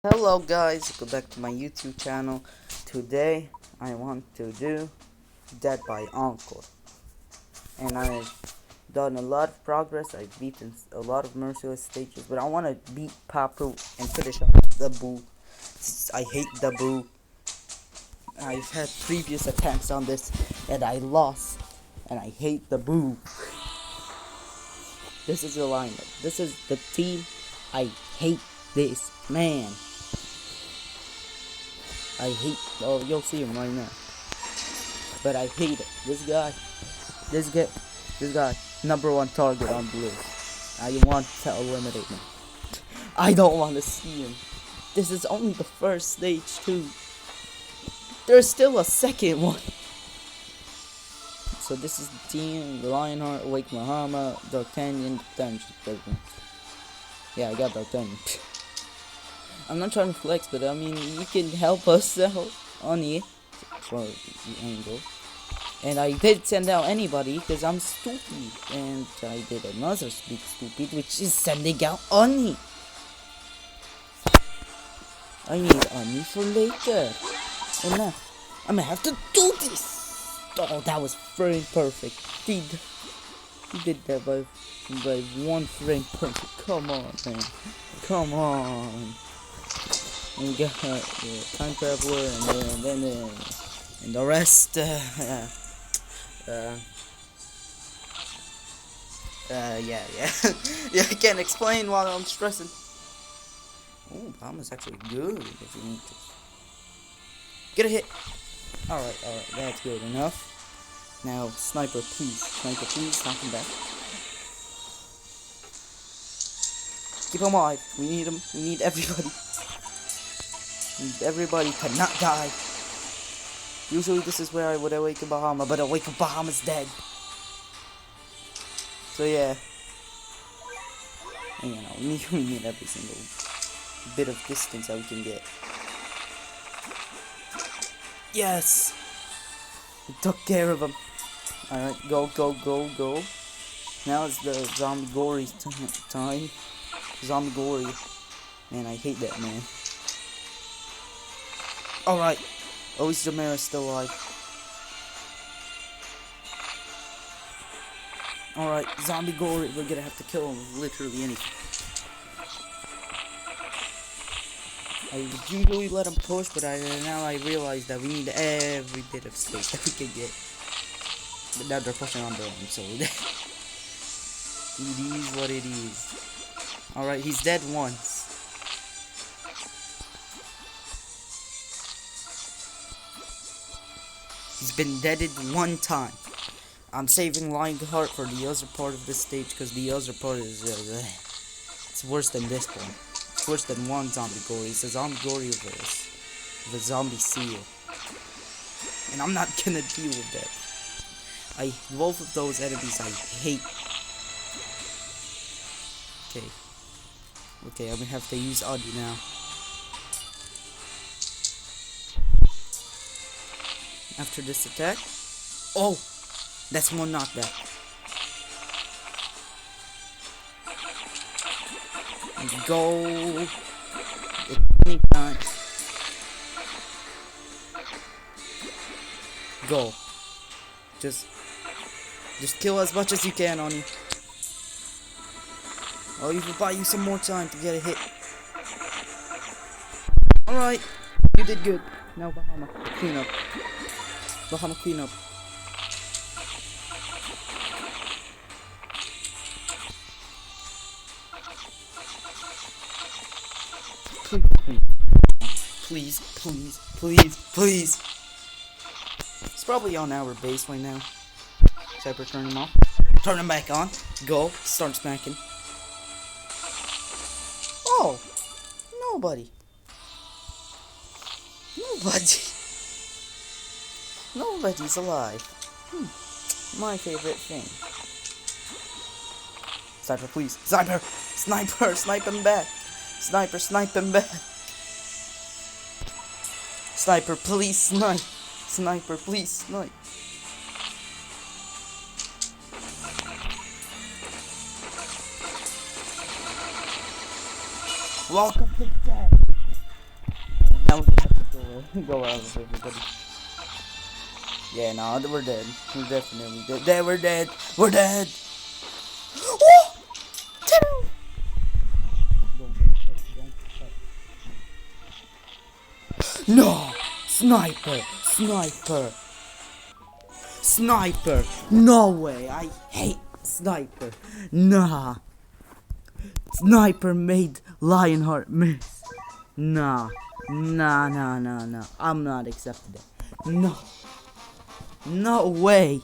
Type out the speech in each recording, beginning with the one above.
Hello guys, welcome back to my YouTube channel. Today I want to do Dead by Encore. And I've done a lot of progress. I've beaten a lot of merciless stages, but I want to beat Papu and finish up daboo. I hate daboo. I've had previous attempts on this and I lost. And I hate daboo. This is the lineup. This is the team. I hate this man. I hate, oh, you'll see him right now. But I hate it. This guy, number one target on blue. I want to eliminate him. I don't want to see him. This is only the first stage too. There's still a second one. So this is the team: Lionheart, Wake Mahama, D'Artagnan, Dungeon. Yeah, I got D'Artagnan. I'm not trying to flex, but I mean, you can help us out on it for the angle. And I did send out anybody because I'm stupid. And I did another big stupid, which is sending out Oni. I need Oni for later. And now, I'm gonna have to do this. Oh, that was frame perfect. He did that by one frame perfect. Come on, man. Come on. And we got time traveler, and then and the rest. Yeah. Yeah. I can't explain while I'm stressing. Oh, bomb is actually good if you need to. Get a hit. Alright, that's good enough. Now, sniper, please, knock him back. Keep him alive. We need him. We need everybody. Everybody cannot die. Usually this is where I would awaken Bahama, but awaken Bahama's dead. So yeah. And, you know, we need every single bit of distance that we can get. Yes! We took care of him. Alright, go. Now it's the zombie gory time. Zombie gory. Man, I hate that man. Alright, at least Jamera's still alive. Alright, zombie gory, we're gonna have to kill him with literally anything. I usually let him push, but now I realize that we need every bit of space that we can get. But now they're pushing on their own, so it is what it is. Alright, he's dead once. He's been deaded one time. I'm saving Lionheart for the other part of this stage because the other part is it's worse than this one. It's worse than one zombie gory. It's a zombie gory with a zombie seal, and I'm not gonna deal with that. Both of those enemies I hate. Okay, I'm gonna have to use Audi now. After this attack, oh, that's one knockback. And go. Anytime. Go. Just kill as much as you can, Oni. I'll even buy you some more time to get a hit. Alright, you did good. Now Bahama, clean up. Bahama, clean up. Please. It's probably on our base right now. Cyber, turn him off. Turn him back on. Go. Start smacking. Oh! Nobody. Nobody's alive. My favorite thing. Sniper, please. Sniper, snipe him back. Snipe him back. Sniper, please snipe. Sniper, please snipe. Welcome to death. Go out of everybody. Yeah, no, we're dead. We're definitely dead. We're dead. We're dead. Oh! No! Sniper! Sniper! Sniper! No way! I hate Sniper! Nah! Sniper made Lionheart miss! Nah! Nah, nah, nah, nah. I'm not accepting it. No! No way!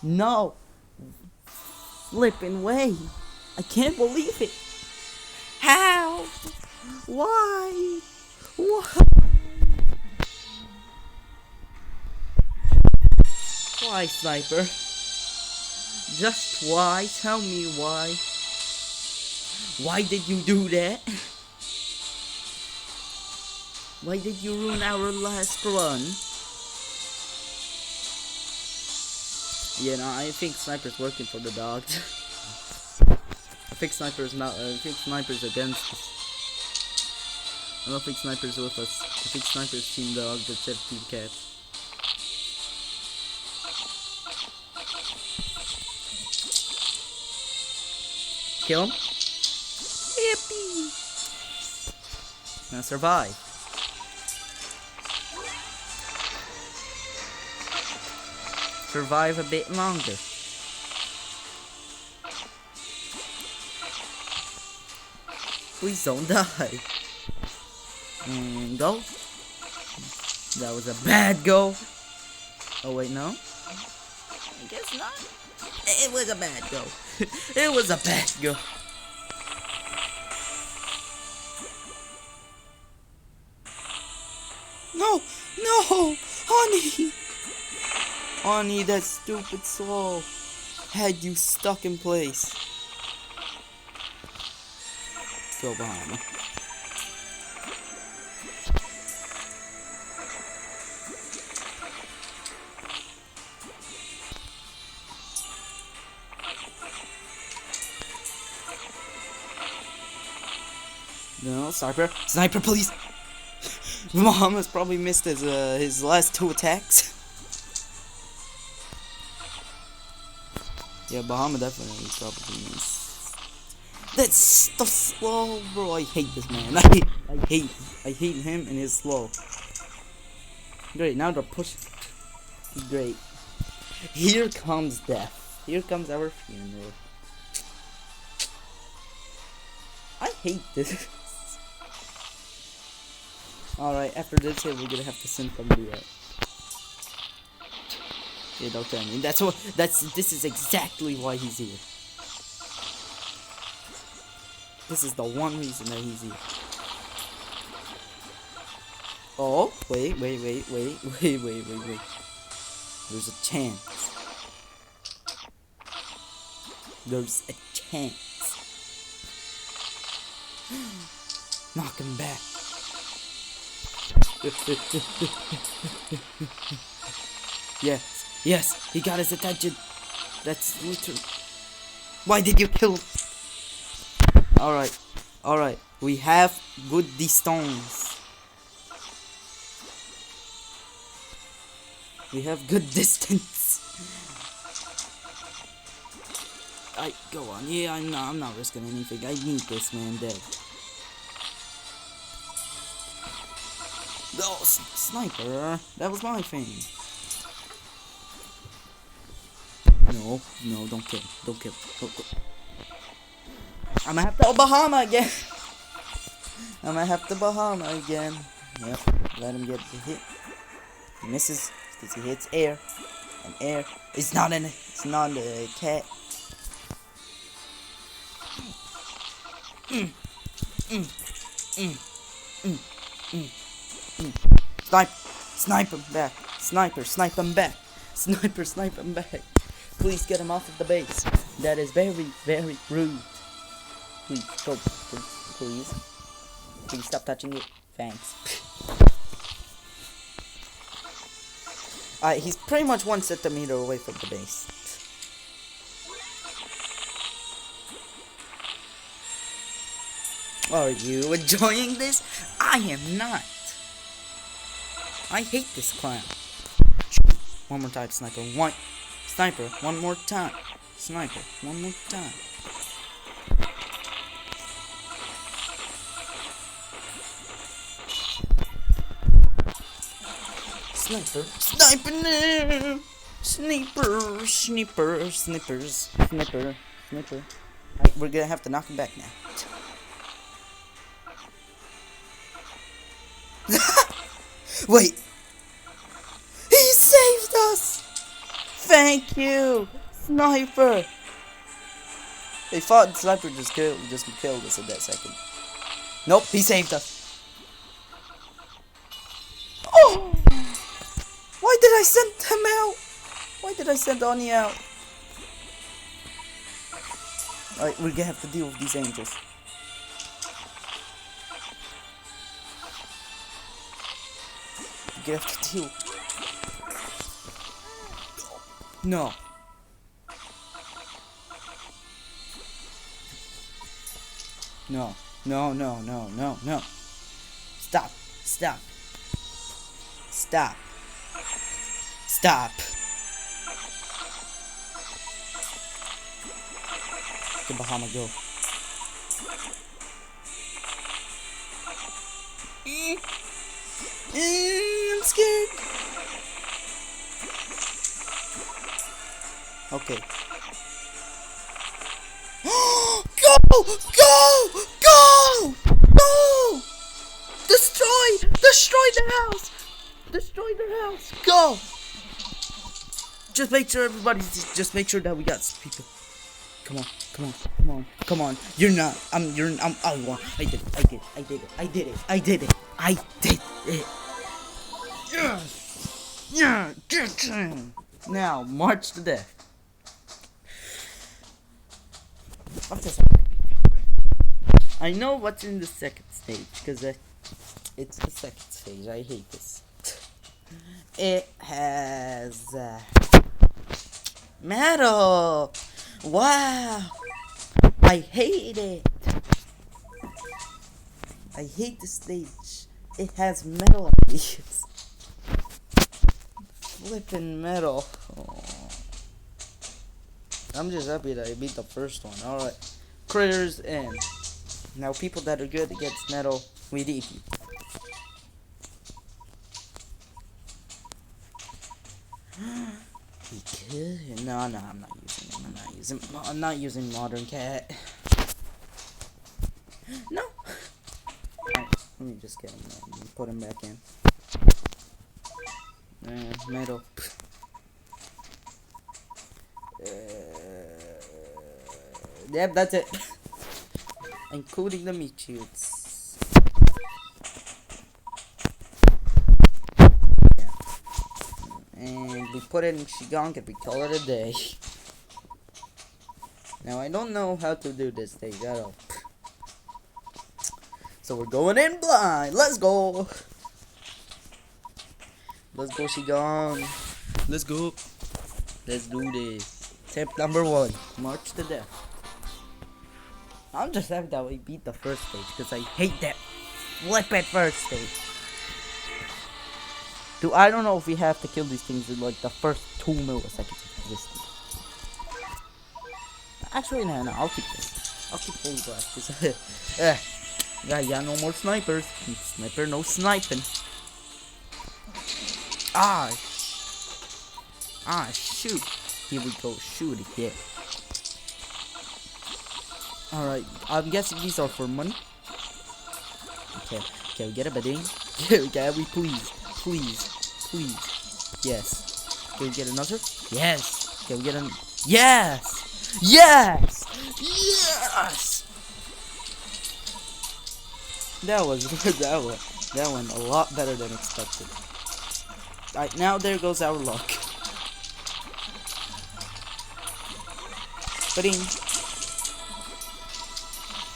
No! Flipping way! I can't believe it! How? Why? Why? Why, Sniper? Just why? Tell me why. Why did you do that? Why did you ruin our last run? Yeah, no, I think Sniper's working for the dogs. I think Sniper's not. I think Sniper's against us. I don't think Sniper's with us. I think Sniper's team dog, but said team cat. Kill him. Yippee! Now survive. Survive a bit longer. Please don't die. And go. That was a bad go. Oh wait, no. I guess not. It was a bad go. It was a bad go. No, no, honey. Honey, that stupid slow had you stuck in place. Go behind me. No, sniper, sniper, please. Muhammad's probably missed his last 2 attacks. Yeah, Bahama definitely probably missed. That's the slow, bro. I hate this man. I hate him and his slow. Great, now they're pushing. Great. Here comes death. Here comes our funeral. I hate this. Alright, after this hit, we're gonna have to send somebody out. Yeah, don't tell me. This is exactly why he's here. This is the one reason that he's here. Oh, wait. There's a chance. There's a chance. Knock him back. Yes, he got his attention. That's literally. Why did you kill him? Alright. We have good stones. We have good distance. Go on. Yeah, I'm not risking anything. I need this man dead. Oh, sniper. That was my thing. No, don't kill. Don't kill. I'm gonna have to Bahama again. Yep, let him get the hit. He misses because he hits air. And air is not a cat. Snipe him back. Sniper, snipe him back. Sniper, snipe him back. Please get him off of the base. That is very, very rude. Please, go, please. Please stop touching it. Thanks. He's pretty much 1 centimeter away from the base. Are you enjoying this? I am not. I hate this clown. One more time, sniper. Sniper, one more time. Sniper, one more time. Sniper, sniper now. Sniper, snippers. Alright, we're gonna have to knock him back now. Wait! He saved us! Thank you! Sniper! They thought Sniper just killed us in that second. Nope, he saved us. Oh! Why did I send him out? Why did I send Oni out? Alright, we're gonna have to deal with these angels. We're gonna have to deal. No. No. Stop. Get Bahama, go. I'm scared. Okay. Go! Destroy the house. Go! Just make sure that we got people. Come on. You're not. I did it. Yeah. Get him. Now, march to death. I know what's in the second stage, because it's the second stage. I hate this. It has metal. Wow. I hate it. I hate the stage. It has metal on these. Flippin' metal. Oh. I'm just happy that I beat the first one. Alright. Critters in. Now people that are good against metal, we need you. He could. No, I'm not using him. I'm not using modern cat. No. Alright, let me just get him. Put him back in. Metal. Yep, that's it. Including the meat shields. Yeah. And we put it in Shigong and we call it a day. Now I don't know how to do this thing at all. So we're going in blind. Let's go. Let's go, Shigong. Let's go. Let's do this. Tip number 1. March to death. I'm just happy that we beat the first stage, because I hate that flippin' first stage. Dude, I don't know if we have to kill these things in like the first 2 milliseconds of existence. Actually, no, I'll keep this. I'll keep Holy Blast, because yeah, no more snipers. Sniper, no sniping. Shoot. Here we go, shoot again. Alright, I'm guessing these are for money. Okay, we get a bidding. Can we please. Yes. Can we get another? Yes. Can we get an? Yes. That went a lot better than expected. Alright, now there goes our luck. Bidding.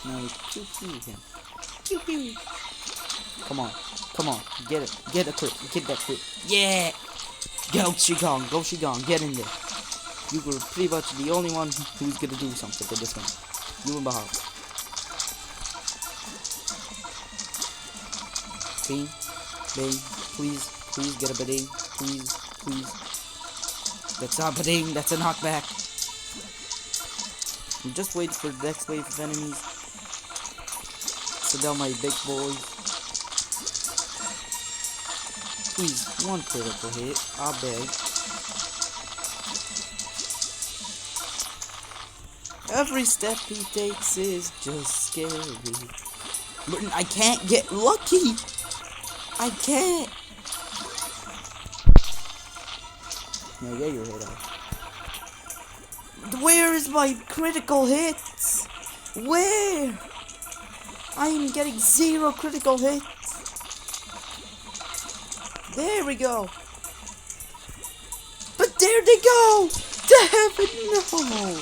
Now we pew him. Pew. Come on. Get it. Get a crit. Get that crit. Yeah. Go Shigong. Get in there. You were pretty much the only one who's gonna do something for this one. You and Bahar. Bing. Please. Please get a bidding. Please, please. That's not bidding. That's a knockback. I'm just waiting for the next wave of enemies. So down my big boys. Please, one critical hit. I beg. Every step he takes is just scary. But I can't get lucky. I can't. Now get your hit off. Where is my critical hits? Where? I am getting 0 critical hits. There we go. But there they go. Damn it, no.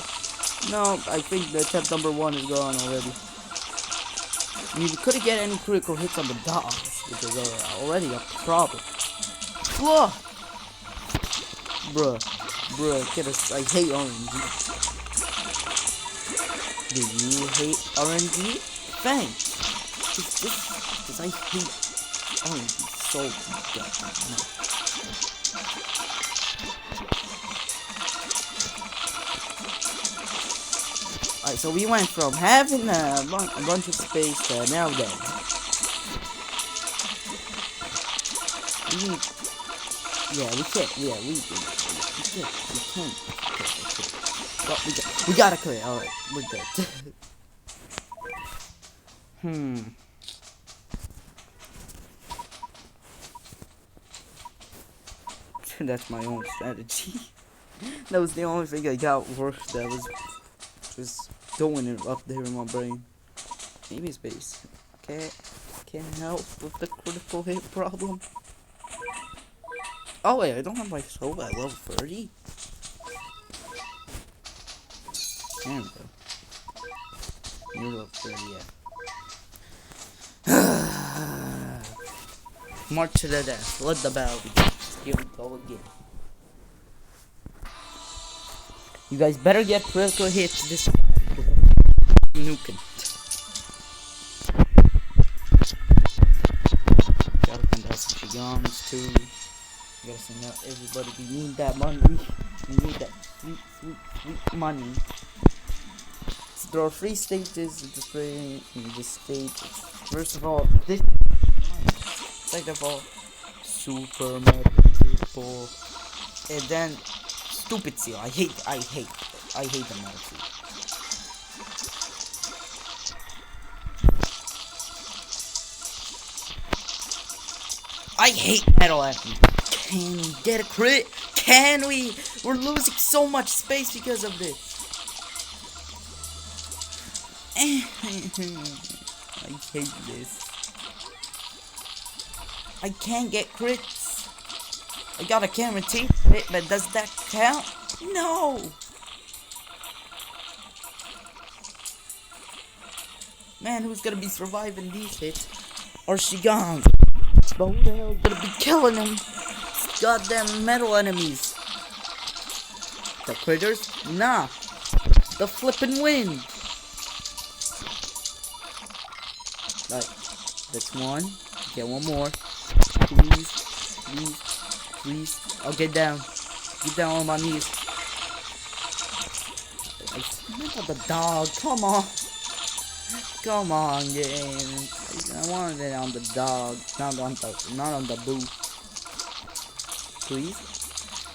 No, I think the attempt number 1 is gone already. You couldn't get any critical hits on the dogs, which is already a problem. Whoa! Bruh, get us. I hate RNG. Do you hate RNG? Thanks. Because I hate RNG so much. Alright, so we went from having a bunch of space to now then. We can't. Well, we gotta clear. Alright, we're good. That's my own strategy. That was the only thing I got worked. That was just throwing it up there in my brain. Maybe space. Okay, can't help with the critical hit problem. Oh wait, I don't have my soul at level 30. There we go. You're level 30, yeah. March to the death. Let the battle begin. Here we go again. You guys better get critical hits this time. Nuking. Gotta find out some Shigans too. Gotta send out everybody. We need that money. We need that sweet money. So there are 3 stages in this stage. First of all, this. Second of all, super mega people. And then stupid seal. I hate the metal seal. I hate metal enemies. Can we get a crit? Can we? We're losing so much space because of this. I hate this. I can't get crits. I got a guarantee it, but does that count? No. Man, who's gonna be surviving these hits? Or she gone? But who the hell is gonna be killing them? Goddamn metal enemies. The critters? Nah. The flippin' wind. Right. That's one. Get one more. Please. I'll get down. Get down on my knees. Not the dog. Come on. Come on, game. I wanted it on the dog, not on the boo.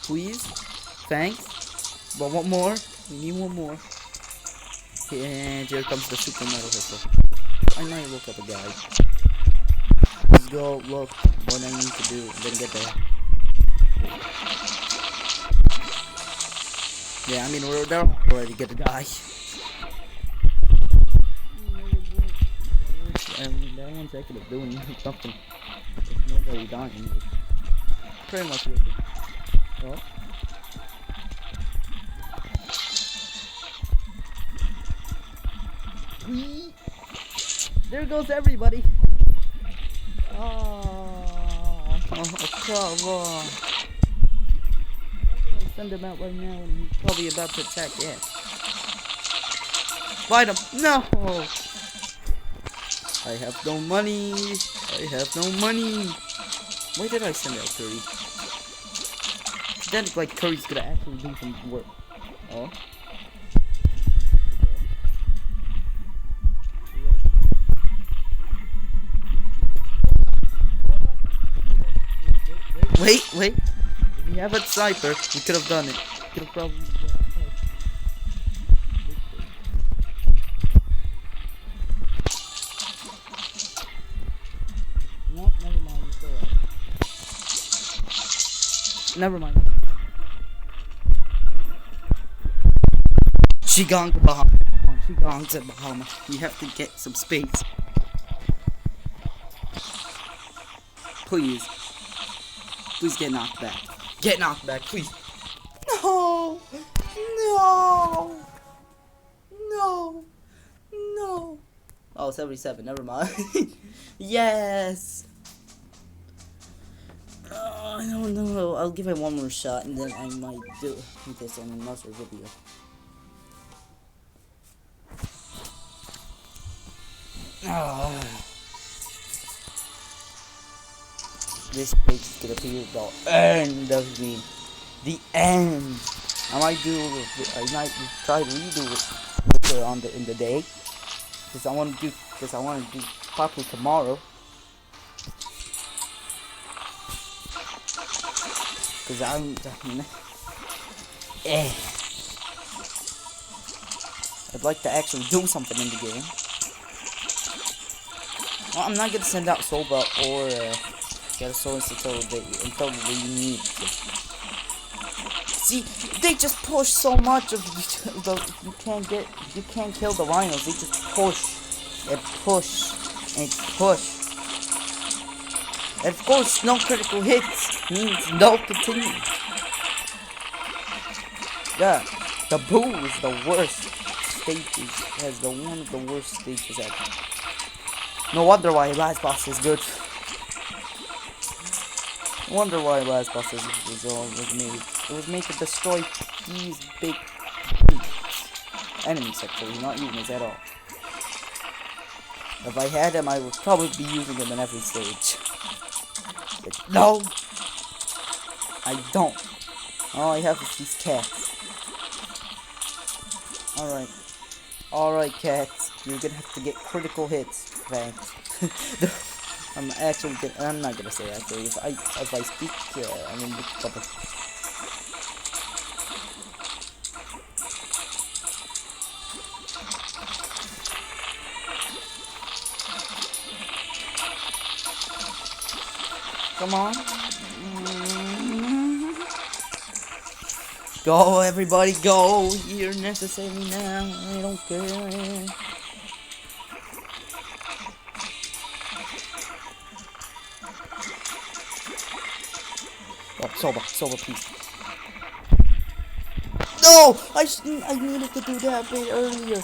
Please. Thanks. But one more. We need one more. And here comes the super metal hitter. I might look up a guide. Let's go look what I need to do and then get there. Yeah, I mean we're there already. Get the guy. And that one's actually doing something. There's nobody dying. Pretty much with it. Well. There goes everybody. Oh, come on. Send him out right now and he's probably about to attack. Yeah. Fight him. No. I have no money. Why did I send out Curry? Then like Curry's gonna actually do some work. Oh. Wait. If we have a sniper, we could have done it. Could have probably done it. No, never mind. It's alright. Never mind. She gone to Bahama. She gone to Bahama. We have to get some space. Please. Please get knocked back. Get knocked back, please. No! No! No! No! Oh, 77. Never mind. Yes! I don't know. I'll give it one more shot and then I might do this on another video. This page is gonna be the end of me. The end. I might try to redo it later on in the day. Because I want to do probably tomorrow. Because I'd like to actually do something in the game. Well, I'm not gonna send out Soba or get a source until we need to. See, they just push so much of the you can't kill the rhinos. They just push and push and push. And of course, no critical hits means no continue. Yeah, daboo is the worst stages. Has one of the worst stages ever. No wonder why last boss is good. Wonder why last boss was made. It was made to destroy these big enemies, actually, not humans at all. If I had them, I would probably be using them in every stage. But no, I don't. All I have is these cats. Alright, cats. You're gonna have to get critical hits. Thanks. I'm not gonna say actually. If I speak, I'm in big trouble. Come on. Go, everybody, go. You're necessary now. I don't care. Oh, Soba, please. No! I needed to do that bit earlier.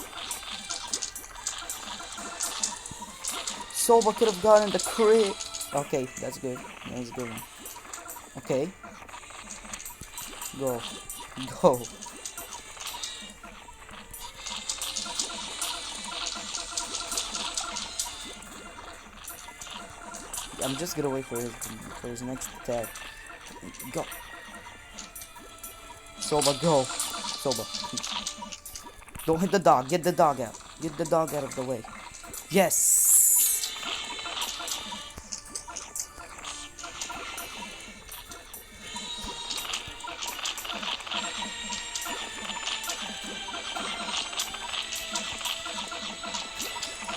Soba could have gotten the crit. Okay, that's good. That's a good one. Okay. Go. I'm just gonna wait for his next attack. Go. Soba, go. Soba. Don't hit the dog. Get the dog out. Get the dog out of the way. Yes.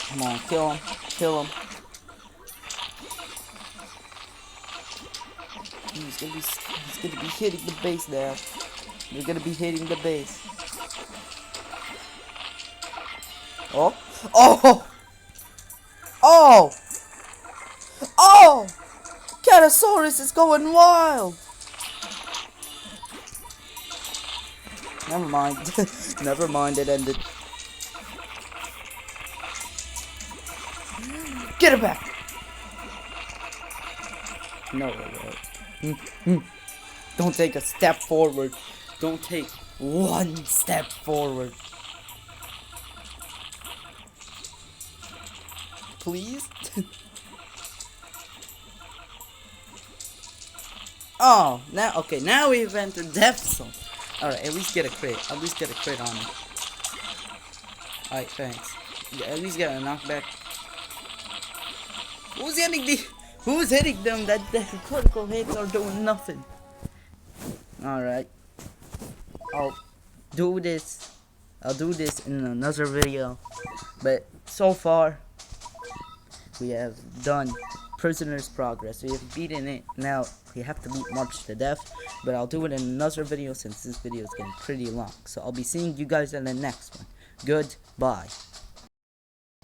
Come on, kill him. Kill him. He's gonna be hitting the base now. You're gonna be hitting the base. Oh! Oh! Oh! Oh! Catasaurus is going wild! Never mind. Never mind, it ended. Get it back! No way. Don't take a step forward. Don't take one step forward. Please? Oh, now okay. Now we've entered death zone. All right, at least get a crit. At least get a crit on him. All right, thanks. Yeah, at least get a knockback. Who's hitting the? Who's hitting them? That the critical hits are doing nothing. All right, I'll do this. I'll do this in another video. But so far, we have done Prisoner's Progress. We have beaten it. Now we have to beat March to Death. But I'll do it in another video since this video is getting pretty long. So I'll be seeing you guys in the next one. Goodbye.